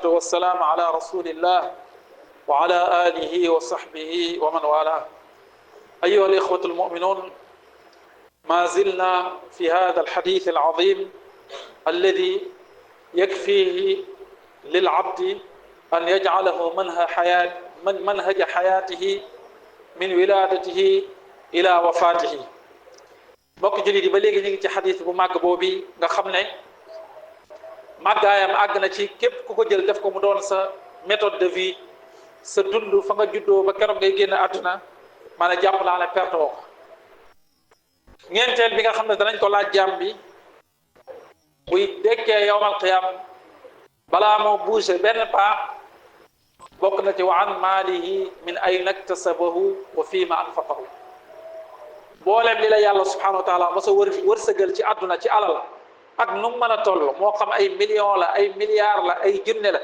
والسلام على رسول الله وعلى آله وصحبه ومن والاه. أيها الإخوة المؤمنون، ما زلنا في هذا الحديث العظيم الذي يكفيه للعبد أن يجعله منهج حياته من ولادته إلى وفاته. mbokk jullit yi ba léegi ñu ngi ci xadis bu màgg boobu nga xam ne màggaayam àgg na ci képp ku ko jël def ko mu doon sa méthode de vie, sa dund fa nga juddoo ba keroog ngay génn àdduna, maanaam jàpp naa ne perte woo ko. ñeenteel bi nga xam ne danañ ko laaj jaam bi buy dekkee yowmal qiyaam balaa moo bougé benn pas, bokk na ci wa an maalihi min ayna iktasabahu wa fiima anfaqahu. booleem li la yàlla subhanahu wa taala mos a wërsëgal ci àdduna ci alal ak nu mu mën a toll, moo xam ay millions la, ay milliards la, ay junne la,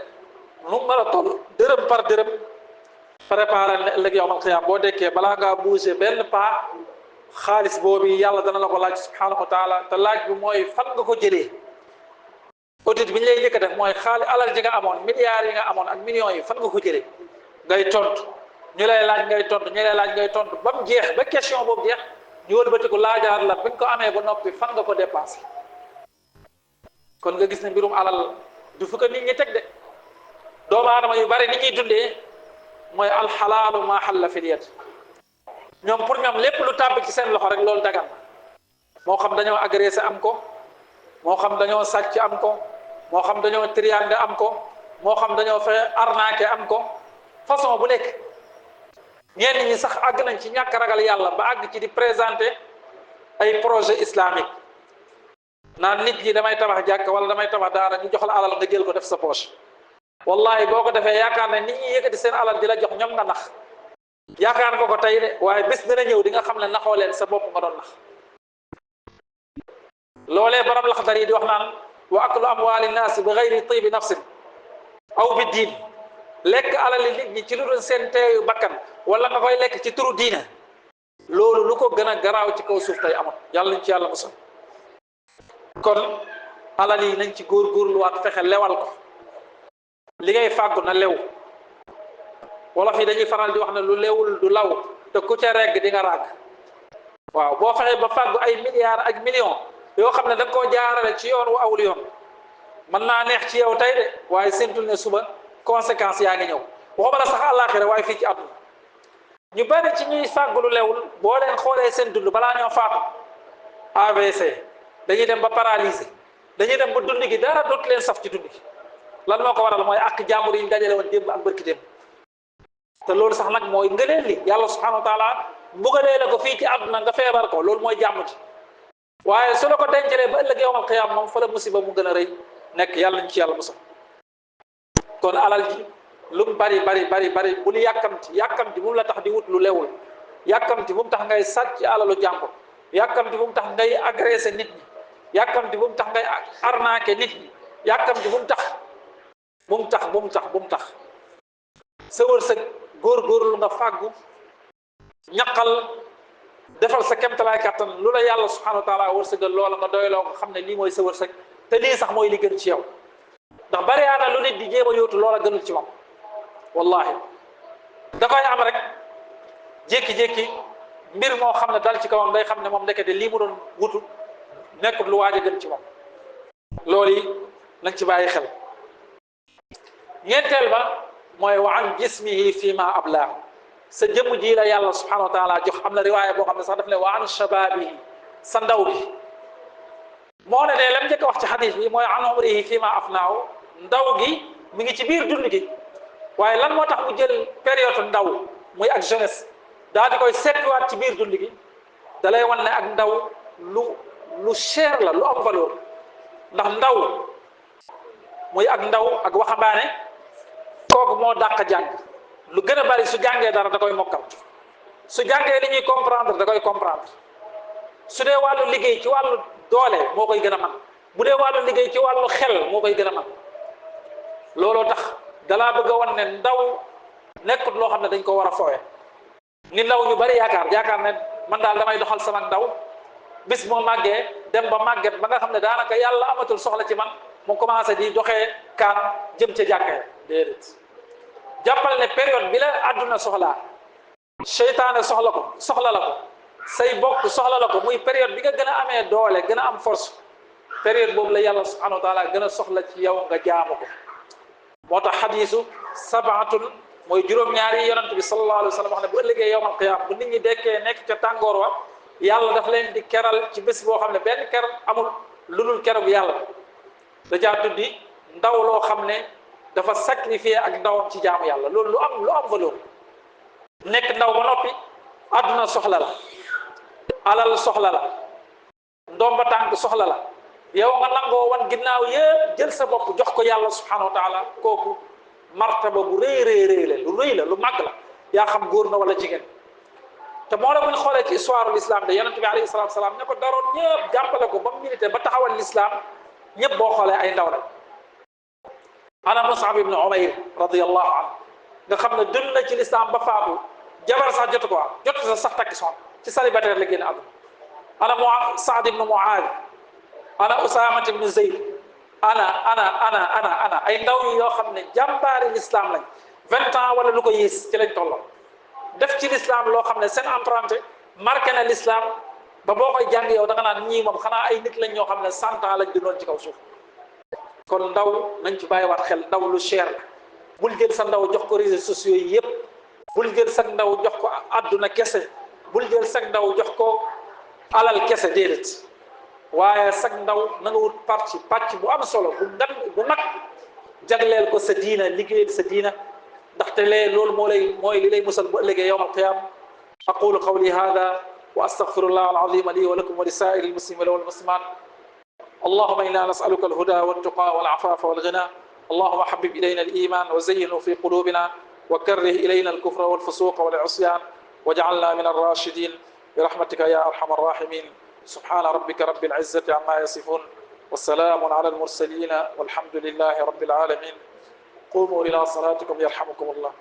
nu mu mën a toll dërëm par dërëm, préparé na ëllëg yowmal qiyaam boo dekkee balaa ngaa bougé benn pas, xaalis boobu yàlla dana la ko laaj subhanahu wa taala. te laaj bi mooy fan nga ko jëlee. audit bi ñu lay njëkk a def mooy xaalis alal ji nga amoon, milliards yi nga amoon ak millions yi fan nga ko jëlee, ngay tontu. ñu lay laaj ngay tontu, ñu lay laaj ngay tontu ba mu jeex, ba question boobu jeex, ñu wëlbatiku laajaat la bi nga ko amee ba noppi fan nga ko dépensé. kon nga gis ne mbirum alal du fu ko nit ñi teg de. doomu aadama yu bari ni ñuy dundee mooy alxalaalu maa xalla fil yad. ñoom pour ñoom lépp lu tàbbi ci seen loxo rek loolu dagan, moo xam dañoo agressé am ko, moo xam dañoo sàcc am ko, moo xam dañoo triande am ko, moo xam dañoo fexe arnaqué am ko, façon bu nekk. ñenn ñi sax àgg nañ ci ñàkk ragal yàlla ba àgg ci di présenter ay projet islamique, naan nit ñi damay tabax jàkk wala damay tabax daara, ñu jox la alal nga jël ko def sa poche. wallahi boo ko defee yaakaar ne nit ñi yëkkati seen alal di la jox ñoom nga nax. yaakaar nga ko tey de, waaye bés dina ñëw di nga xam ne naxoo leen, sa bopp nga doon nax. loolee borom Laxdari yi di wax naan wa aklu amwaali naasi bi gayri tibi nafsin aw bi diin, lekk alali nit ñi ci lu dul seen teeyu bakkan wala nga koy lekk ci turu diina, loolu lu ko gën a garaaw ci kaw suuf tey amul. yàlla nañ ci yàlla musal. kon alal yi nañ ci góorgóorluwaat, fexe lewal ko. li ngay fàggu na lew. wolof yi dañuy faral di wax ne lu lewul du law, te ku ca regg di nga ràgg. waaw boo fexee ba fàggu ay milliards ak millions yoo xam ne da nga koo jaarale ci yoon wu awul yoon, mën naa neex ci yow tey de, waaye séntul ne suba conséquences yaa ngi ñëw. waxuma la sax àllaaxira waaye fii ci àdduna. ñu bari ci ñuy fàggu lu lewul boo leen xoolee seen dund balaa ñoo faatu AVC, dañuy dem ba paralysé, dañuy dem ba dund gi dara dootu leen saf ci dund gi. lan moo ko waral mooy ak jàmbur yi ñu dajale woon démb ak bërki démb. te loolu sax nag mooy ngëneel li yàlla subhanahu wa taala mbugalee la ko fii ci àdduna nga feebar ko, loolu mooy jàmm ji. waaye su la ko dencalee ba ëllëg yawmal qiyaam moom fa la musiba mu gën a rëy nekk. yàlla ñu ci yàlla musal. kon alal ji lu mu bari bari bari bari bul yàkkamti bu mu la tax di wut lu lewul, yàkkamti bu mu tax ngay sàcc alalu jàmbur, yàkkamti bu mu tax ngay agressé nit ñi, yàkkamti bu mu tax ngay arnaqué nit ñi, yàkkamti bu mu tax sa wërsëg góorgóorlu nga fàggu, ñaqal, defal sa kemtalaay kàttan lu la yàlla subhanahu wa taala wërsëgal loola nga doyloo ko, xam ne lii mooy sa wërsëg te lii sax mooy li gën ci yow. ndax bari na lu nit di jéem a yóotu loola gënul ci moom. wallahi da koy am rek jékki-jékki mbir moo xam ne dal ci kawam day xam ne moom ndekete lii mu doon wutu nekkul lu waaj a gën ci moom. loolu yi nañ ci bàyyi xel. ñeenteel ba mooy wa an jismihi fi ma ablaahu, sa jëmm ji la yàlla subhanahu wa taala jox. am na riwaaya boo xam ne sax daf ne wa an shababihi, sa ndaw bi. moo ne lam njëkk a wax ci xadis bi mooy an umrihi fi ma afnaahu, ndaw gi mi ngi ci biir dund gi. waaye lan moo tax mu jël période ndaw muy ak jeunesse daal di koy seetluwaat ci biir dund gi? da lay wan ne ak ndaw lu cher la, lu am valeur. ndax ndaw muy ak ndaw ak waxambaane, kooku moo dàq jàng. lu gën a bari su jàngee dara da koy mokkal, su jàngee li ñuy comprendre da koy comprendre. su dee wàllu liggéey ci wàllu doole moo koy gën a man, bu dee wàllu liggéey ci wàllu xel moo koy gën a man. looloo tax dalaa bëgg a wan ne ndaw nekkut loo xam ne dañ ko war a foowe. ni ndaw ñu bari yaakaar ne man daal damay doxal sama ndaw, bis moo màggee dem ba màgget ba nga xam ne daanaka yàlla amatul soxla ci man, mu commencé di doxee kaan jëm ca jàkkee. déedéet jàppal ne période bi la àdduna soxlaa seytaane soxla la ko say bokk soxla la ko muy période bi nga gën a amee doole gën a am force période boobu la yàlla subhanahu wa taala gën a soxla ci yow nga jaamu ko moo tax xadiisu sabaatun mooy juróom-ñaari yonent bi sallallahu alayhi wa sallam wax ne bu ëllëgee yowmal qiyaama bu nit ñi dekkee nekk ca tàngoor wa yàlla daf leen di keral ci bés boo xam ne benn ker amul lu dul keroog yàlla dajaa tuddi ndaw loo xam ne dafa sacrifier ak ndawam ci jaamu yàlla loolu lu am valeur nekk ndaw ba noppi àdduna soxla la alal soxla la ndomba tànk soxla la yow nga nangoo wan ginnaaw yëpp jël sa bopp jox ko yàlla subhanahu wa taala kooku martaba bu rëy la lu rëy la lu màgg la yaa xam góor na wala jigéen te moo la buñ xoolee ci histoire l'islam de yonent bi alayhi salatu wasalaam ña ko daroon ñëpp jàppale ko ba mu milité ba taxawal l'islam ñëpp boo xoolee ay ndaw la ana Mus'ab ibn Umayr radiyallahu anhu nga xam ne dund na ci l'islam ba faatu jabar sax jotu ko jotu sa sax takki soxna ci célibataire la génn àdduna ana Saad ibn Muaad ana Usaama ibn Zayd ana ay ndaw yi yoo xam ne jàmbaari l'islam lañ 20 ans wala lu ko yées ci lañ tolloo def ci l'islam loo xam ne seen empreinte marqué na l'islam ba boo koy jàng yow da nga naan ñii moom xanaa ay nit lañ ñoo xam ne 100 ans lañ dundoon ci kaw suuf kon ndaw nañ ci bàyyiwaat xel ndaw lu cher la bul jël sa ndaw jox ko réseaux sociaux yi yëpp bul jël sa ndaw jox ko àdduna kese bul jël sa ndaw jox ko alal kese déedéet waaye sag ndaw na nga wut pàcc bu am solo bu mag jagleel ko sa diina liggéeyal sa diina ndaxte loolu mooy li lay musal bu ëllëgee yawm alqiyama aqulu qawli hada wa astaghfirullah alazim li wa lakum wa li sa'iri almuslimina wal muslimat اللهم إنا نسألك الهدى والتقى والعفاف والغنى اللهم حبب إلينا الإيمان وزينه في قلوبنا وكره إلينا الكفر والفسوق والعصيان واجعلنا من الراشدين برحمتك يا أرحم الراحمين سبحان ربك رب العزة عما يصفون والسلام على المرسلين والحمد لله رب العالمين قوموا إلى صلاتكم يرحمكم الله